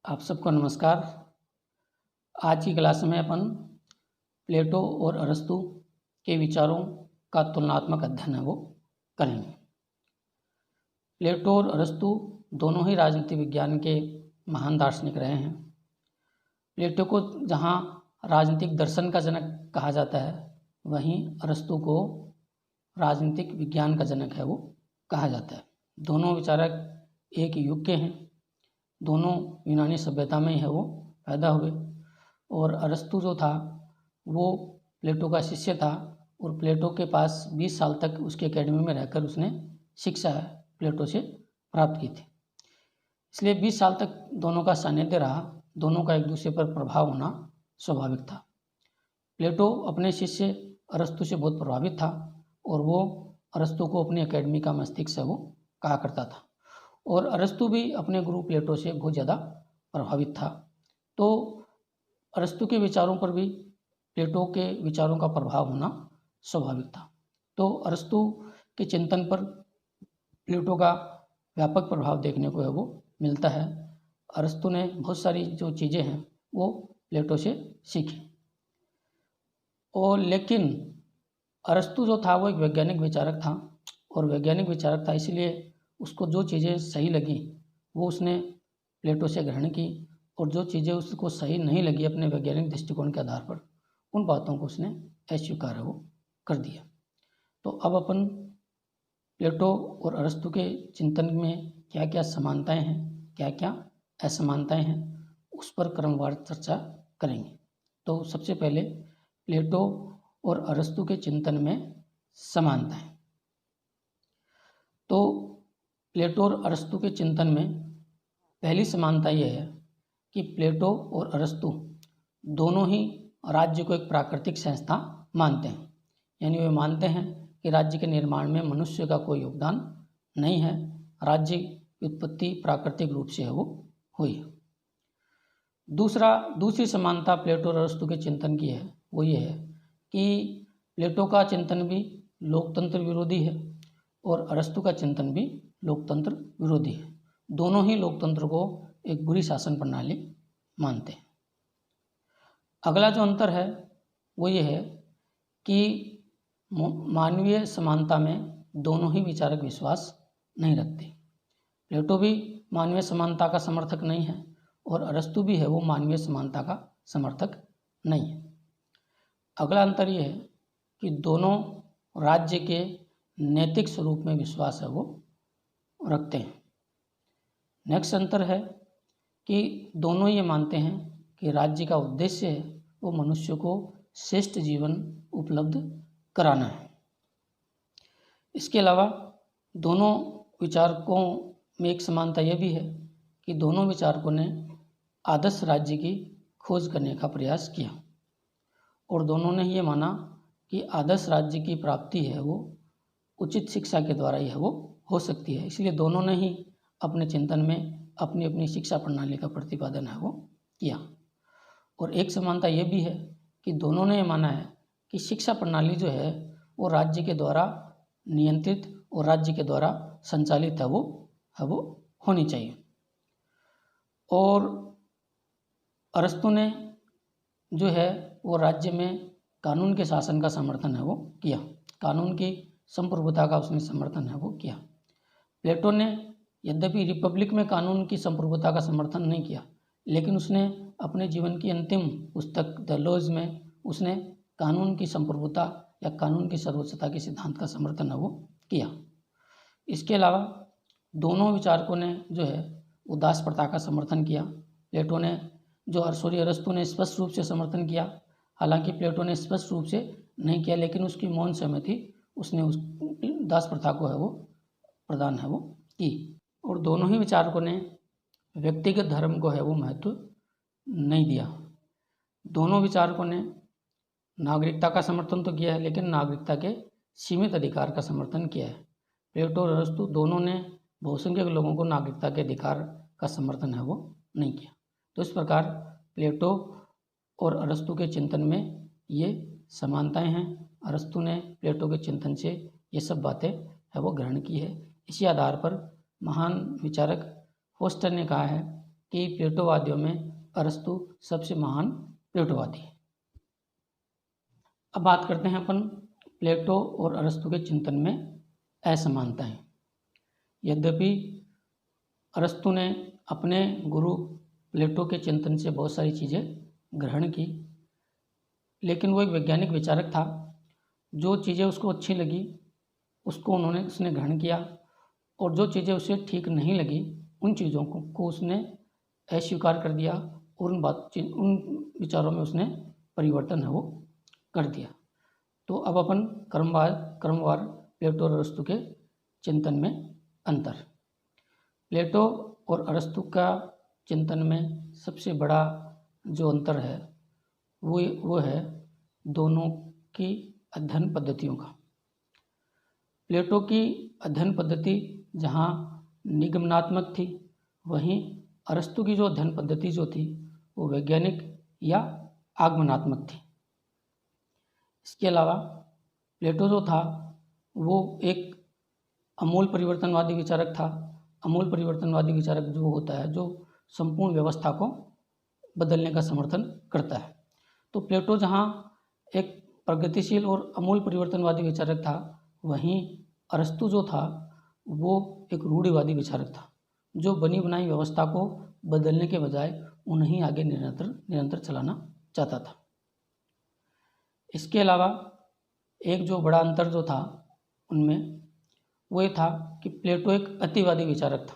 आप सबको नमस्कार। आज की क्लास में अपन प्लेटो और अरस्तु के विचारों का तुलनात्मक अध्ययन है वो करेंगे। प्लेटो और अरस्तु दोनों ही राजनीति विज्ञान के महान दार्शनिक रहे हैं। प्लेटो को जहाँ राजनीतिक दर्शन का जनक कहा जाता है, वहीं अरस्तु को राजनीतिक विज्ञान का जनक है वो कहा जाता है। दोनों विचारक एक युग के हैं, दोनों यूनानी सभ्यता में ही है वो पैदा हुए। और अरस्तु जो था वो प्लेटो का शिष्य था और प्लेटो के पास 20 साल तक उसके एकेडमी में रहकर उसने शिक्षा प्लेटो से प्राप्त की थी। इसलिए 20 साल तक दोनों का सानिध्य रहा, दोनों का एक दूसरे पर प्रभाव होना स्वाभाविक था। प्लेटो अपने शिष्य अरस्तु से बहुत प्रभावित था और वो अरस्तु को अपनी एकेडमी का मस्तिष्क है वो कहा करता था। और अरस्तु भी अपने गुरु प्लेटो से बहुत ज़्यादा प्रभावित था। तो अरस्तु के विचारों पर भी प्लेटो के विचारों का प्रभाव होना स्वाभाविक था। तो अरस्तु के चिंतन पर प्लेटो का व्यापक प्रभाव देखने को है वो मिलता है। अरस्तु ने बहुत सारी जो चीज़ें हैं वो प्लेटो से सीखी। और लेकिन अरस्तु जो था वो एक वैज्ञानिक विचारक था, और वैज्ञानिक विचारक था इसलिए उसको जो चीज़ें सही लगी वो उसने प्लेटो से ग्रहण की, और जो चीज़ें उसको सही नहीं लगी अपने वैज्ञानिक दृष्टिकोण के आधार पर, उन बातों को उसने अस्वीकार वो कर दिया। तो अब अपन प्लेटो और अरस्तु के चिंतन में क्या क्या समानताएं हैं, क्या क्या असमानताएं हैं, उस पर क्रमवार चर्चा करेंगे। तो सबसे पहले प्लेटो और अरस्तु के चिंतन में समानताएं। तो प्लेटो और अरस्तु के चिंतन में पहली समानता यह है कि प्लेटो और अरस्तु दोनों ही राज्य को एक प्राकृतिक संस्था मानते हैं। यानी वे मानते हैं कि राज्य के निर्माण में मनुष्य का कोई योगदान नहीं है, राज्य की उत्पत्ति प्राकृतिक रूप से है वो हुई है। दूसरी समानता प्लेटो और अरस्तु के चिंतन की है वो ये है कि प्लेटो का चिंतन भी लोकतंत्र विरोधी है और अरस्तु का चिंतन भी लोकतंत्र विरोधी है। दोनों ही लोकतंत्र को एक बुरी शासन प्रणाली मानते हैं। अगला जो अंतर है वो ये है कि मानवीय समानता में दोनों ही विचारक विश्वास नहीं रखते। प्लेटो भी मानवीय समानता का समर्थक नहीं है और अरस्तु भी है वो मानवीय समानता का समर्थक नहीं है। अगला अंतर ये है कि दोनों राज्य के नैतिक स्वरूप में विश्वास है वो रखते हैं। नेक्स्ट अंतर है कि दोनों ये मानते हैं कि राज्य का उद्देश्य है वो मनुष्य को श्रेष्ठ जीवन उपलब्ध कराना है। इसके अलावा दोनों विचारकों में एक समानता यह भी है कि दोनों विचारकों ने आदर्श राज्य की खोज करने का प्रयास किया और दोनों ने ये माना कि आदर्श राज्य की प्राप्ति है वो उचित शिक्षा के द्वारा ही है वो हो सकती है। इसलिए दोनों ने ही अपने चिंतन में अपनी अपनी शिक्षा प्रणाली का प्रतिपादन है वो किया। और एक समानता ये भी है कि दोनों ने माना है कि शिक्षा प्रणाली जो है वो राज्य के द्वारा नियंत्रित और राज्य के द्वारा संचालित है वो होनी चाहिए। और अरस्तु ने जो है वो राज्य में कानून के शासन का समर्थन है वो किया, कानून की संप्रभुता का उसने समर्थन है वो किया। प्लेटो ने यद्यपि रिपब्लिक में कानून की संप्रभुता का समर्थन नहीं किया, लेकिन उसने अपने जीवन की अंतिम पुस्तक द लॉज में उसने कानून की संप्रभुता या कानून की सर्वोच्चता के सिद्धांत का समर्थन है वो किया। इसके अलावा दोनों विचारकों ने जो है वो दास प्रथा का समर्थन किया। प्लेटो ने अरस्तु ने स्पष्ट रूप से समर्थन किया, हालांकि प्लेटो ने स्पष्ट रूप से नहीं किया, लेकिन उसकी मौन सहमति उसने उस दास प्रथा को है वो प्रदान है वो की। और दोनों ही विचारकों ने व्यक्तिगत धर्म को है वो महत्व नहीं दिया। दोनों विचारकों ने नागरिकता का समर्थन तो किया है, लेकिन नागरिकता के सीमित अधिकार का समर्थन किया है। प्लेटो और अरस्तु दोनों ने बहुसंख्यक लोगों को नागरिकता के अधिकार का समर्थन है वो नहीं किया। तो इस प्रकार प्लेटो और अरस्तु के चिंतन में ये समानताएं हैं। अरस्तु ने प्लेटो के चिंतन से ये सब बातें है वो ग्रहण की है। इसी आधार पर महान विचारक फोस्टर ने कहा है कि प्लेटोवादियों में अरस्तु सबसे महान प्लेटोवादी है। अब बात करते हैं अपन प्लेटो और अरस्तु के चिंतन में असमानताएं। यद्यपि अरस्तु ने अपने गुरु प्लेटो के चिंतन से बहुत सारी चीज़ें ग्रहण की, लेकिन वो एक वैज्ञानिक विचारक था। जो चीज़ें उसको अच्छी लगी उसको उसने ग्रहण किया, और जो चीज़ें उसे ठीक नहीं लगी उन चीज़ों को उसने अस्वीकार कर दिया, और उन विचारों में उसने परिवर्तन है वो कर दिया। तो अब अपन क्रमवार प्लेटो और अरस्तु के चिंतन में अंतर। प्लेटो और अरस्तु का चिंतन में सबसे बड़ा जो अंतर है वो है दोनों की अध्ययन पद्धतियों का। प्लेटो की अध्ययन पद्धति जहाँ निगमनात्मक थी, वहीं अरस्तु की जो अध्ययन पद्धति जो थी वो वैज्ञानिक या आगमनात्मक थी। इसके अलावा प्लेटो जो था वो एक अमूल परिवर्तनवादी विचारक था। अमूल परिवर्तनवादी विचारक जो होता है जो संपूर्ण व्यवस्था को बदलने का समर्थन करता है। तो प्लेटो जहाँ एक प्रगतिशील और अमूल परिवर्तनवादी विचारक था, वहीं अरस्तु जो था वो एक रूढ़िवादी विचारक था, जो बनी बनाई व्यवस्था को बदलने के बजाय उन्हें आगे निरंतर चलाना चाहता था। इसके अलावा एक जो बड़ा अंतर जो था उनमें वो ये था कि प्लेटो एक अतिवादी विचारक था,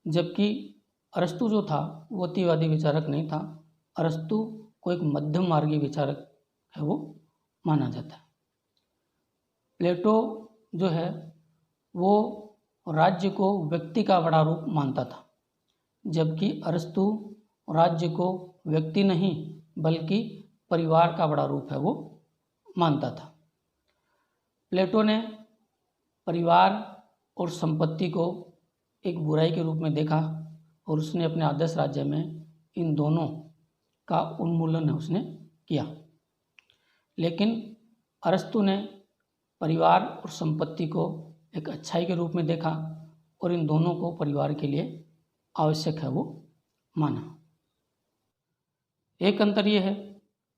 जबकि अरस्तु जो था वो अतिवादी विचारक नहीं था। अरस्तु को एक मध्यम मार्गी विचारक है वो माना जाता है। प्लेटो जो है वो राज्य को व्यक्ति का बड़ा रूप मानता था, जबकि अरस्तु राज्य को व्यक्ति नहीं बल्कि परिवार का बड़ा रूप है वो मानता था। प्लेटो ने परिवार और संपत्ति को एक बुराई के रूप में देखा, और उसने अपने आदर्श राज्य में इन दोनों का उन्मूलन उसने किया। लेकिन अरस्तु ने परिवार और संपत्ति को एक अच्छाई के रूप में देखा, और इन दोनों को परिवार के लिए आवश्यक है वो माना। एक अंतर ये है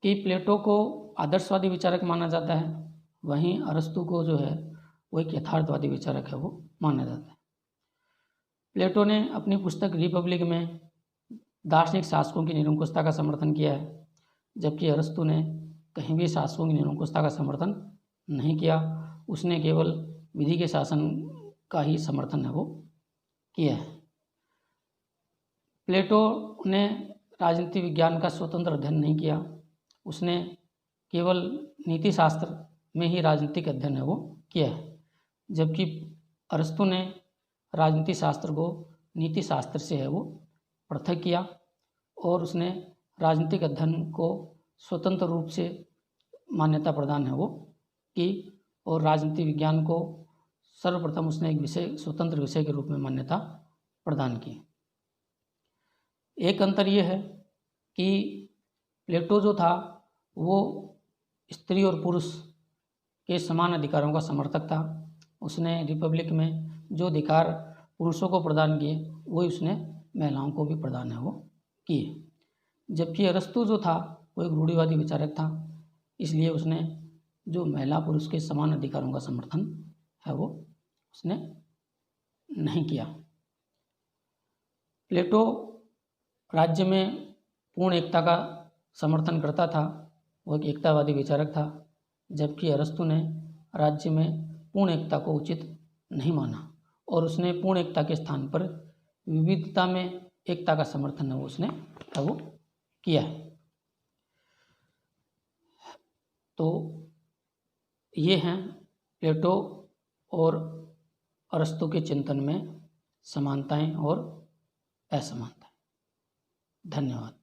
कि प्लेटो को आदर्शवादी विचारक माना जाता है, वहीं अरस्तु को जो है वो एक यथार्थवादी विचारक है वो माना जाता है। प्लेटो ने अपनी पुस्तक रिपब्लिक में दार्शनिक शासकों की निरंकुशता का समर्थन किया है, जबकि अरस्तु ने कहीं भी शासकों की निरंकुशता का समर्थन नहीं किया। उसने केवल विधि के शासन का ही समर्थन है वो किया है। प्लेटो ने राजनीति विज्ञान का स्वतंत्र अध्ययन नहीं किया, उसने केवल नीति शास्त्र में ही राजनीतिक अध्ययन है वो किया है, जबकि अरस्तु ने राजनीति शास्त्र को नीति शास्त्र से है वो पृथक किया, और उसने राजनीतिक अध्ययन को स्वतंत्र रूप से मान्यता प्रदान है वो की, और राजनीति विज्ञान को सर्वप्रथम उसने एक स्वतंत्र विषय के रूप में मान्यता प्रदान की। एक अंतर ये है कि प्लेटो जो था वो स्त्री और पुरुष के समान अधिकारों का समर्थक था। उसने रिपब्लिक में जो अधिकार पुरुषों को प्रदान किए वही उसने महिलाओं को भी प्रदान है वो किए, जबकि अरस्तु जो था वो एक रूढ़िवादी विचारक था, इसलिए उसने जो महिला पुरुष के समान अधिकारों का समर्थन है वो उसने नहीं किया। प्लेटो राज्य में पूर्ण एकता का समर्थन करता था, वो एक एकतावादी विचारक था, जबकि अरस्तु ने राज्य में पूर्ण एकता को उचित नहीं माना, और उसने पूर्ण एकता के स्थान पर विविधता में एकता का समर्थन है वो उसने वो किया है। तो ये हैं प्लेटो और अरस्तु के चिंतन में समानताएं और असमानताएं। धन्यवाद।